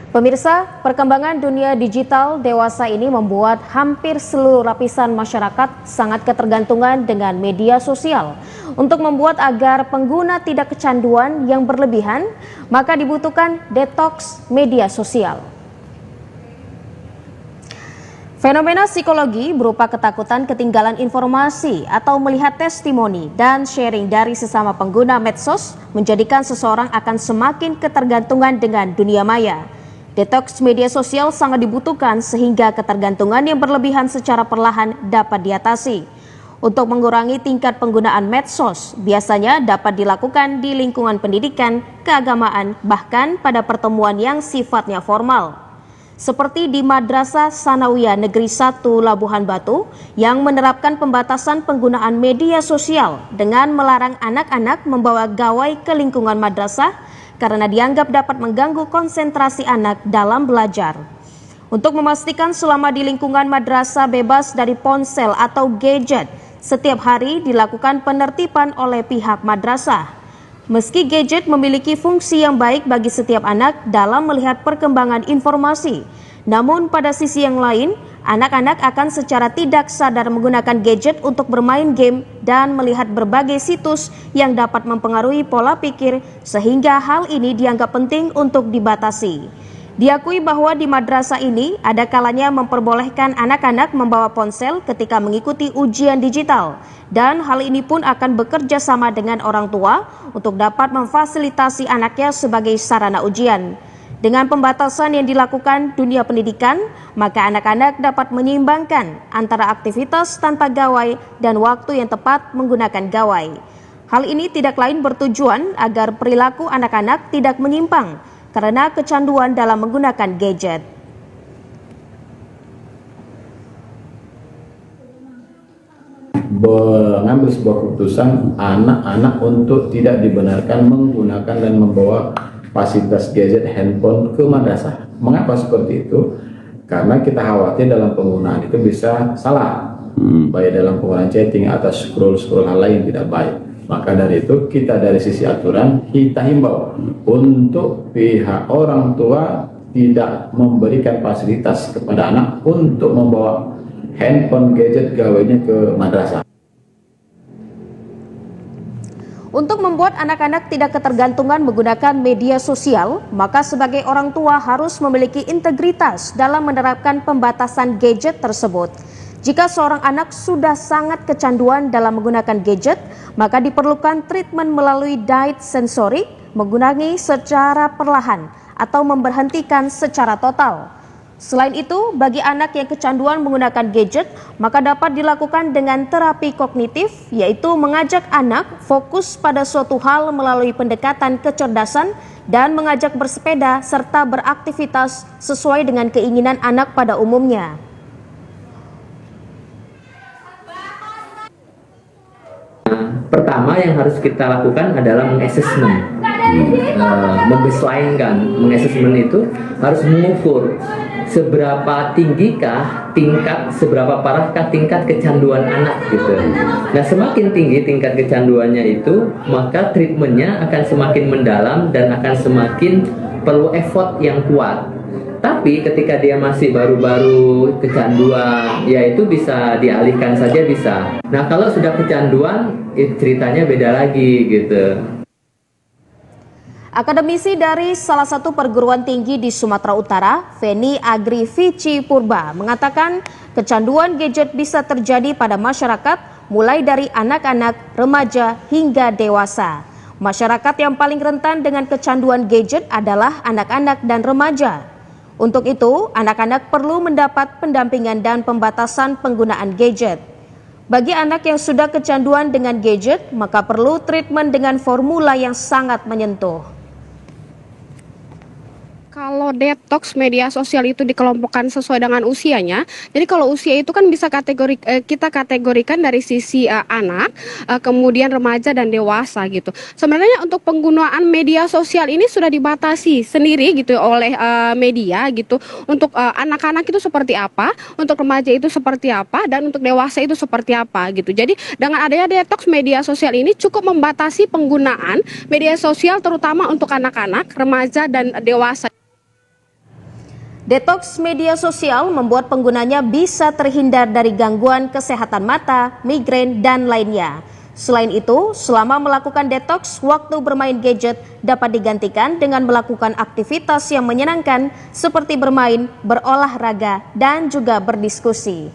Pemirsa, perkembangan dunia digital dewasa ini membuat hampir seluruh lapisan masyarakat sangat ketergantungan dengan media sosial. Untuk membuat agar pengguna tidak kecanduan yang berlebihan, maka dibutuhkan detoks media sosial. Fenomena psikologi berupa ketakutan ketinggalan informasi atau melihat testimoni dan sharing dari sesama pengguna medsos menjadikan seseorang akan semakin ketergantungan dengan dunia maya. Detoks media sosial sangat dibutuhkan sehingga ketergantungan yang berlebihan secara perlahan dapat diatasi. Untuk mengurangi tingkat penggunaan medsos, biasanya dapat dilakukan di lingkungan pendidikan, keagamaan, bahkan pada pertemuan yang sifatnya formal. Seperti di Madrasah Sanawiyah Negeri 1 Labuhan Batu yang menerapkan pembatasan penggunaan media sosial dengan melarang anak-anak membawa gawai ke lingkungan madrasah karena dianggap dapat mengganggu konsentrasi anak dalam belajar. Untuk memastikan selama di lingkungan madrasah bebas dari ponsel atau gadget, setiap hari dilakukan penertiban oleh pihak madrasah. Meski gadget memiliki fungsi yang baik bagi setiap anak dalam melihat perkembangan informasi, namun pada sisi yang lain, anak-anak akan secara tidak sadar menggunakan gadget untuk bermain game dan melihat berbagai situs yang dapat mempengaruhi pola pikir sehingga hal ini dianggap penting untuk dibatasi. Diakui bahwa di madrasah ini ada kalanya memperbolehkan anak-anak membawa ponsel ketika mengikuti ujian digital dan hal ini pun akan bekerja sama dengan orang tua untuk dapat memfasilitasi anaknya sebagai sarana ujian. Dengan pembatasan yang dilakukan dunia pendidikan, maka anak-anak dapat menyeimbangkan antara aktivitas tanpa gawai dan waktu yang tepat menggunakan gawai. Hal ini tidak lain bertujuan agar perilaku anak-anak tidak menyimpang karena kecanduan dalam menggunakan gadget. Mengambil sebuah keputusan anak-anak untuk tidak dibenarkan menggunakan dan membawa fasilitas gadget handphone ke madrasah. Mengapa seperti itu? Karena kita khawatir dalam penggunaan itu bisa salah, baik dalam penggunaan chatting atau scroll hal lain tidak baik. Maka dari itu kita dari sisi aturan kita himbau untuk pihak orang tua tidak memberikan fasilitas kepada anak untuk membawa handphone gadget gawainya ke madrasah. Untuk membuat anak-anak tidak ketergantungan menggunakan media sosial, maka sebagai orang tua harus memiliki integritas dalam menerapkan pembatasan gadget tersebut. Jika seorang anak sudah sangat kecanduan dalam menggunakan gadget, maka diperlukan treatment melalui diet sensorik, mengurangi secara perlahan atau memberhentikan secara total. Selain itu, bagi anak yang kecanduan menggunakan gadget, maka dapat dilakukan dengan terapi kognitif, yaitu mengajak anak fokus pada suatu hal melalui pendekatan kecerdasan dan mengajak bersepeda serta beraktivitas sesuai dengan keinginan anak pada umumnya. Pertama yang harus kita lakukan adalah mengassessment, mengassessment itu harus mengukur seberapa tinggikah seberapa parahkah tingkat kecanduan anak gitu. Nah, semakin tinggi tingkat kecanduannya itu, maka treatmentnya akan semakin mendalam dan akan semakin perlu effort yang kuat. Tapi ketika dia masih baru-baru kecanduan, ya itu bisa dialihkan saja bisa. Nah, kalau sudah kecanduan, ceritanya beda lagi gitu. Akademisi dari salah satu perguruan tinggi di Sumatera Utara, Feni Agri Vici Purba, mengatakan kecanduan gadget bisa terjadi pada masyarakat mulai dari anak-anak, remaja, hingga dewasa. Masyarakat yang paling rentan dengan kecanduan gadget adalah anak-anak dan remaja. Untuk itu, anak-anak perlu mendapat pendampingan dan pembatasan penggunaan gadget. Bagi anak yang sudah kecanduan dengan gadget, maka perlu treatment dengan formula yang sangat menyentuh. Kalau detoks media sosial itu dikelompokkan sesuai dengan usianya. Jadi kalau usia itu kan bisa kita kategorikan dari sisi anak, kemudian remaja dan dewasa gitu. Sebenarnya untuk penggunaan media sosial ini sudah dibatasi sendiri gitu oleh media gitu. Untuk anak-anak itu seperti apa, untuk remaja itu seperti apa, dan untuk dewasa itu seperti apa gitu. Jadi dengan adanya detoks media sosial ini cukup membatasi penggunaan media sosial terutama untuk anak-anak, remaja dan dewasa. Detoks media sosial membuat penggunanya bisa terhindar dari gangguan kesehatan mata, migrain, dan lainnya. Selain itu, selama melakukan detoks, waktu bermain gadget dapat digantikan dengan melakukan aktivitas yang menyenangkan seperti bermain, berolahraga, dan juga berdiskusi.